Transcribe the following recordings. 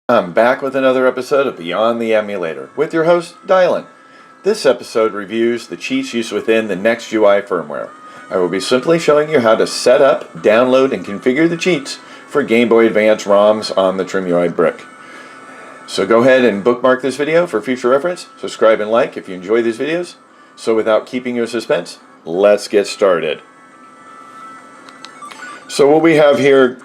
I'm back with another episode of Beyond the Emulator with your host, Dylan. This episode reviews the cheats used within the Nextui firmware. I will be simply showing you how to set up, download, and configure the cheats for Game Boy Advance ROMs on the Trimui brick. So go ahead and bookmark this video for future reference, subscribe and like if you enjoy these videos. So without keeping you in suspense, let's get started. So what we have here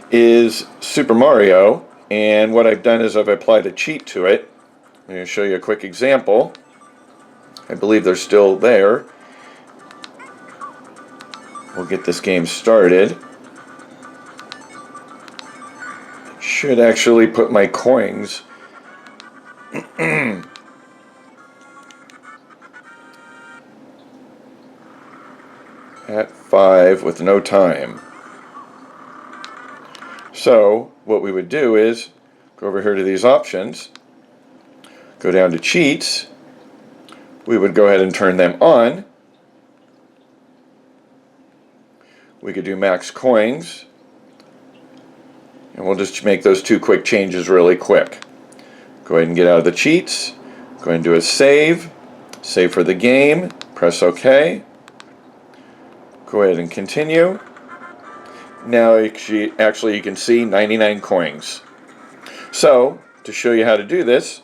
is Super Mario. And what I've done is I've applied a cheat to it. I'm going to show you a quick example. I believe they're still there. We'll get this game started. Should actually put my coins at 5 with no time. So what we would do is go over here to these options, go down to cheats, we would go ahead and turn them on. We could do max coins, and we'll just make those two quick changes really quick. Go ahead and get out of the cheats, go ahead and do a save for the game, press OK, go ahead and continue. Now actually you can see 99 coins. So to show you how to do this,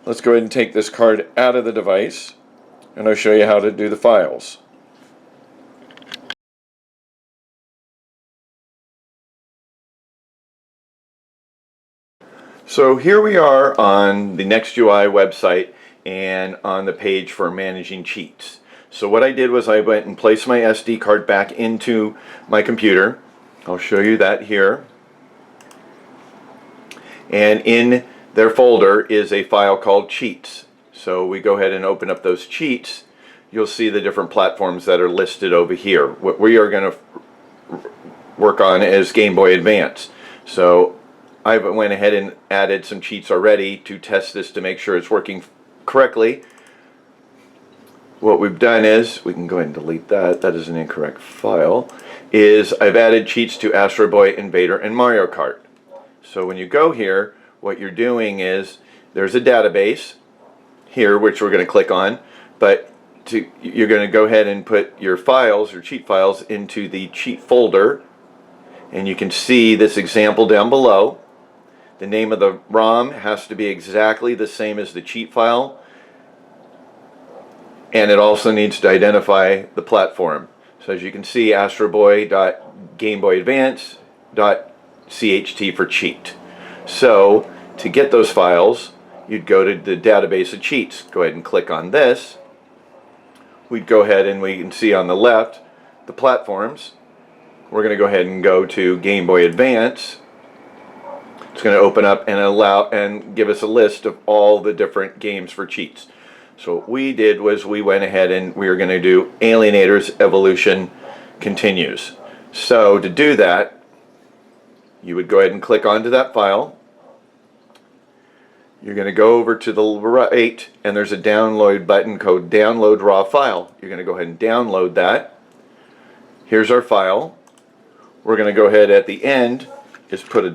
let's go ahead and take this card out of the device and I'll show you how to do the files. So here we are on the Nextui website and on the page for managing cheats. So what I did was I went and placed my SD card back into my computer. I'll show you that here. And in their folder is a file called cheats. So we go ahead and open up those cheats. You'll see the different platforms that are listed over here. What we are going to work on is Game Boy Advance. So I went ahead and added some cheats already to test this to make sure it's working correctly. What we've done is, we can go ahead and delete that, that is an incorrect file, is I've added cheats to Astro Boy, Invader, and Mario Kart. So when you go here, what you're doing is, there's a database here which we're going to click on, but you're going to go ahead and put your files, your cheat files, into the cheat folder, and you can see this example down below. The name of the ROM has to be exactly the same as the cheat file, and it also needs to identify the platform. So as you can see, astroboy.gameboyadvance.cht for cheat. So to get those files, you'd go to the database of cheats. Go ahead and click on this. We'd go ahead and we can see on the left the platforms. We're going to go ahead and go to Game Boy Advance. It's going to open up and allow and give us a list of all the different games for cheats. So what we did was we went ahead and we were going to do Alienator's Evolution Continues. So to do that, you would go ahead and click onto that file. You're going to go over to the right and there's a download button called Download Raw File. You're going to go ahead and download that. Here's our file. We're going to go ahead at the end is put a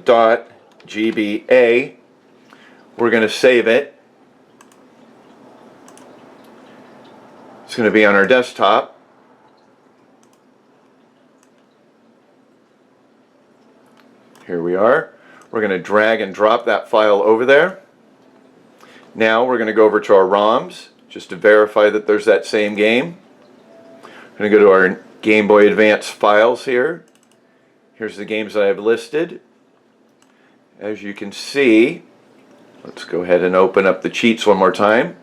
.GBA. We're going to save it. It's going to be on our desktop. Here we are. We're going to drag and drop that file over there. Now we're going to go over to our ROMs just to verify that there's that same game. We're going to go to our Game Boy Advance files here. Here's the games that I've listed. As you can see, let's go ahead and open up the cheats one more time.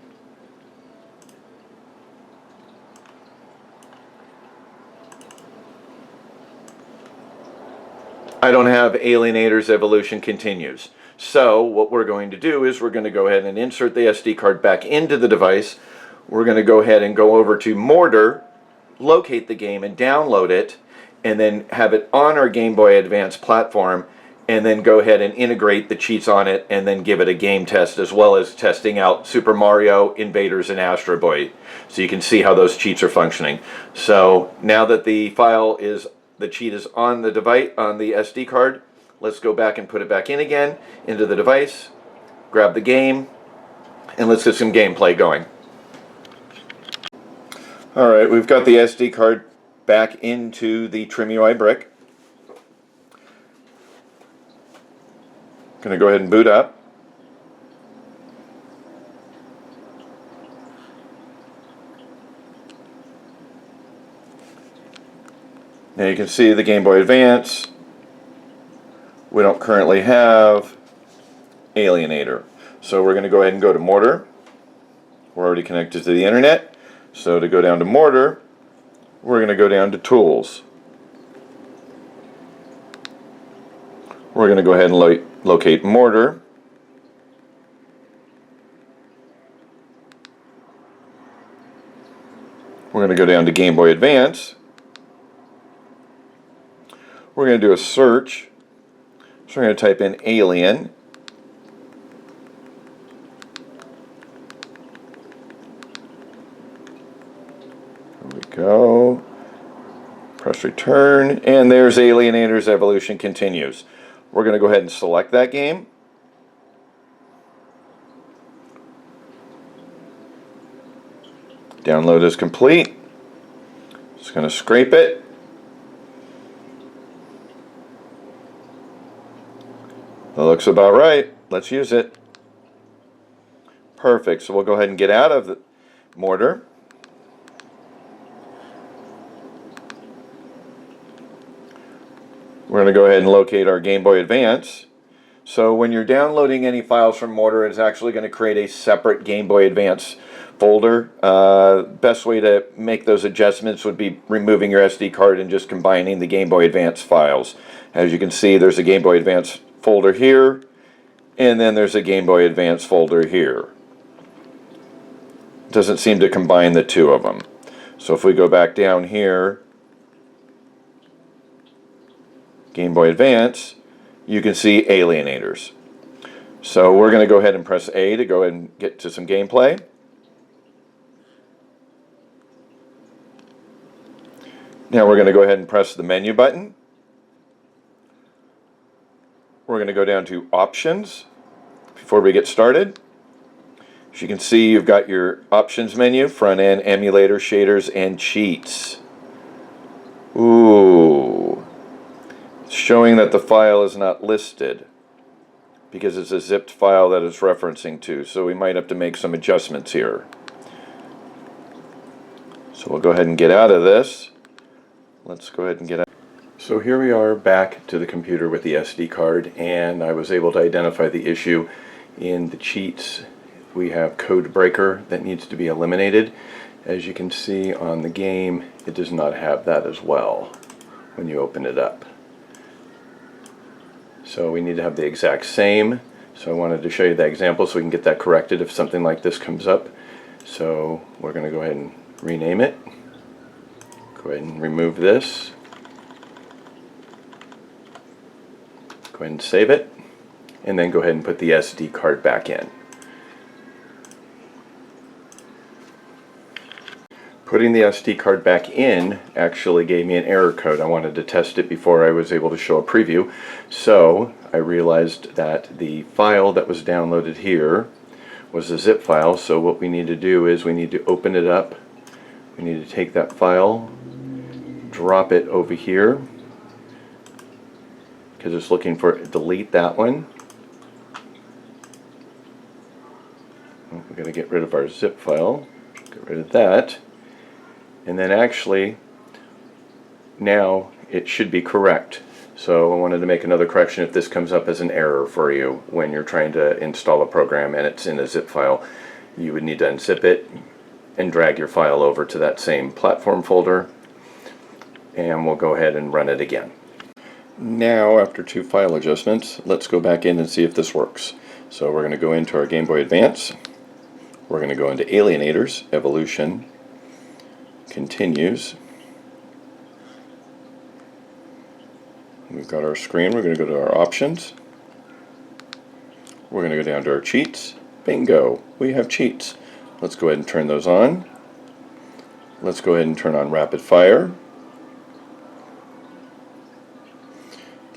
I don't have Alienator's Evolution Continues. So what we're going to do is we're going to go ahead and insert the SD card back into the device. We're going to go ahead and go over to Mortar, locate the game and download it, and then have it on our Game Boy Advance platform, and then go ahead and integrate the cheats on it and then give it a game test, as well as testing out Super Mario, Invaders, and Astro Boy. So you can see how those cheats are functioning. So now that the cheat is on the device, on the SD card, Let's go back and put it back in again, into the device, grab the game, and let's get some gameplay going. Alright, we've got the SD card back into the Trimui brick. Going to go ahead and boot up. Now you can see the Game Boy Advance. We don't currently have Alienator. So we're going to go ahead and go to Mortar. We're already connected to the internet. So to go down to Mortar, we're going to go down to Tools. We're going to go ahead and locate Mortar. We're going to go down to Game Boy Advance. We're going to do a search. So we're going to type in Alien. There we go. Press return, and there's Alienator's Evolution Continues. We're going to go ahead and select that game. Download is complete. Just going to scrape it. That looks about right. Let's use it. Perfect. So we'll go ahead and get out of the Mortar. We're going to go ahead and locate our Game Boy Advance. So when you're downloading any files from Mortar, it's actually going to create a separate Game Boy Advance folder. Best way to make those adjustments would be removing your SD card and just combining the Game Boy Advance files. As you can see, there's a Game Boy Advance folder here, and then there's a Game Boy Advance folder here. It doesn't seem to combine the two of them. So if we go back down here, Game Boy Advance, you can see Alienators. So we're going to go ahead and press A to go ahead and get to some gameplay. Now we're going to go ahead and press the menu button. We're going to go down to Options before we get started. As you can see, you've got your Options menu, Front End, Emulator, Shaders, and Cheats. Ooh. It's showing that the file is not listed because it's a zipped file that it's referencing to, so we might have to make some adjustments here. So we'll go ahead and get out of this. Let's go ahead and get out. So here we are back to the computer with the SD card, and I was able to identify the issue in the cheats. We have code breaker that needs to be eliminated. As you can see on the game, it does not have that as well when you open it up. So we need to have the exact same. So I wanted to show you that example so we can get that corrected if something like this comes up. So we're going to go ahead and rename it. Go ahead and remove this. Go ahead and save it, and then go ahead and put the SD card back in. Putting the SD card back in actually gave me an error code. I wanted to test it before I was able to show a preview. So I realized that the file that was downloaded here was a zip file. So what we need to do is we need to open it up. We need to take that file, drop it over here, because it's looking for delete that one. We're going to get rid of our zip file, get rid of that, and then actually now it should be correct. So I wanted to make another correction if this comes up as an error for you when you're trying to install a program and it's in a zip file. You would need to unzip it and drag your file over to that same platform folder, and we'll go ahead and run it again. Now, after 2 file adjustments, let's go back in and see if this works. So we're going to go into our Game Boy Advance. We're going to go into Alienators, Evolution, Continues. We've got our screen. We're going to go to our Options. We're going to go down to our Cheats. Bingo! We have cheats. Let's go ahead and turn those on. Let's go ahead and turn on Rapid Fire.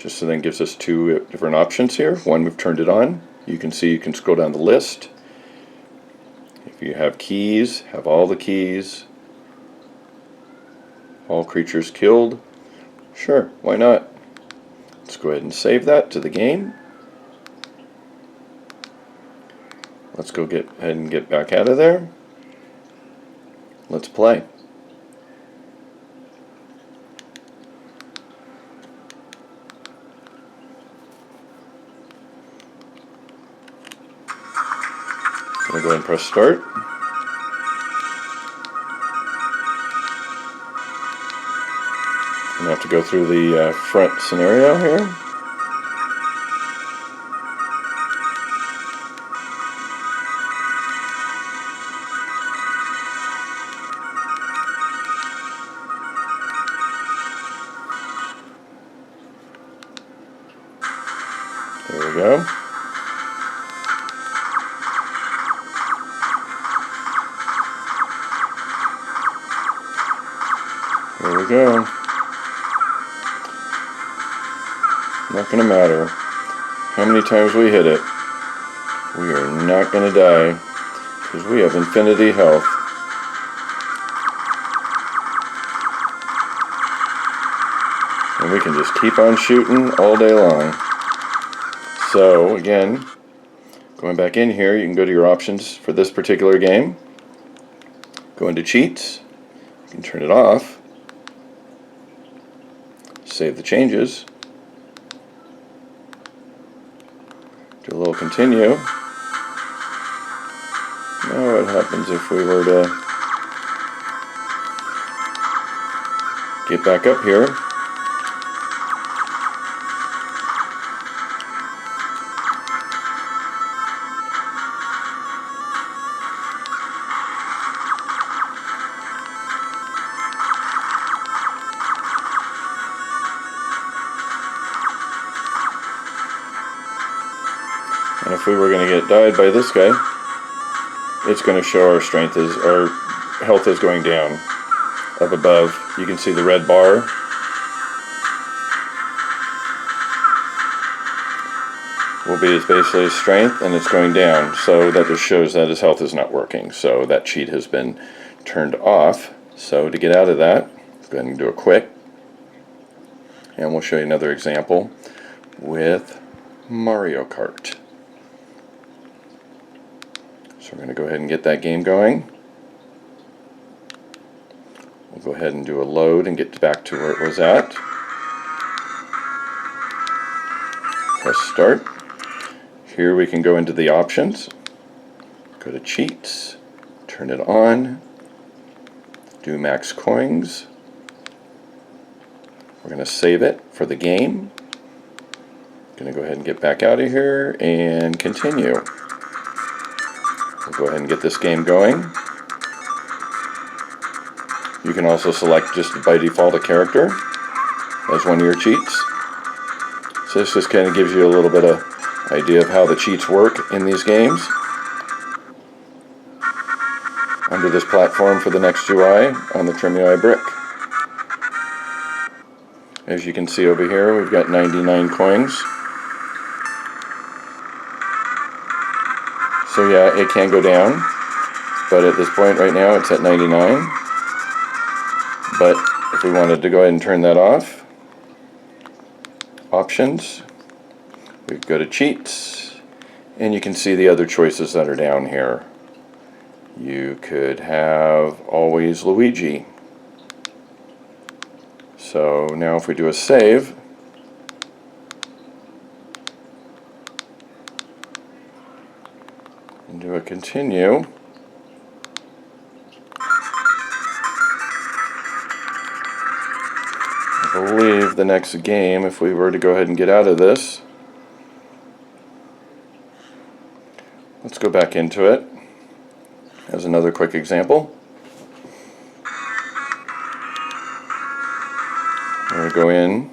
just so then gives us two different options here. One, we've turned it on. You can see you can scroll down the list. If you have keys, have all the keys. All creatures killed. Sure, why not? Let's go ahead and save that to the game. Let's go ahead and get back out of there. Let's play. I'm going to go ahead and press start. I'm going to have to go through the front scenario here. There we go. There we go. Not going to matter how many times we hit it. We are not going to die because we have infinity health. And we can just keep on shooting all day long. So again, going back in here, you can go to your options for this particular game. Go into cheats. You can turn it off. Save the changes. Do a little continue. Now what happens if we were to get back up here? And if we were going to get died by this guy, it's going to show our health is going down. Up above, you can see the red bar. Will be basically his strength, and it's going down. So that just shows that his health is not working. So that cheat has been turned off. So to get out of that, let's go ahead and do a quick. And we'll show you another example with Mario Kart. So we're going to go ahead and get that game going. We'll go ahead and do a load and get back to where it was at. Press start. Here we can go into the options. Go to cheats. Turn it on. Do max coins. We're going to save it for the game. Going to go ahead and get back out of here and continue. We'll go ahead and get this game going. You can also select just by default a character as one of your cheats. So this just kind of gives you a little bit of idea of how the cheats work in these games. Under this platform for the Nextui on the Trimui brick. As you can see over here, we've got 99 coins. So yeah, it can go down, but at this point right now it's at 99. But if we wanted to go ahead and turn that off, options, we go to cheats, and you can see the other choices that are down here. You could have always Luigi. So now if we do a save, and do a continue, I believe the next game, if we were to go ahead and get out of this, let's go back into it as another quick example. We're going to go in,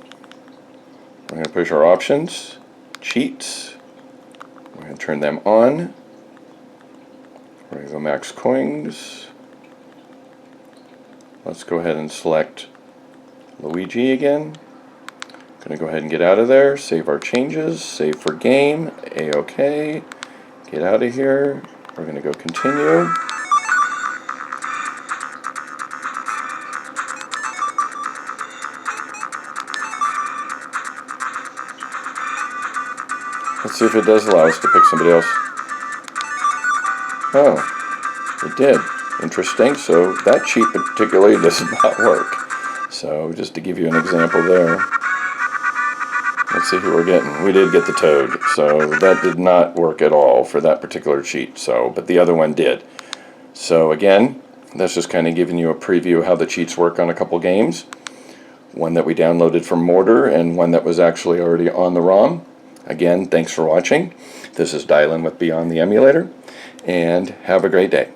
we're going to push our options, cheats, we're going to turn them on. We're going to go max coins. Let's go ahead and select Luigi again. I'm Going to go ahead and get out of there, save our changes, save for game, A-OK, get out of here. We're going to go continue. Let's see if it does allow us to pick somebody else. Oh, it did. Interesting. So that cheat particularly does not work. So just to give you an example there. Let's see who we're getting. We did get the toad. So that did not work at all for that particular cheat. So, but the other one did. So again, that's just kind of giving you a preview of how the cheats work on a couple games. One that we downloaded from Mortar and one that was actually already on the ROM. Again, thanks for watching. This is Dylan with Beyond the Emulator, and have a great day.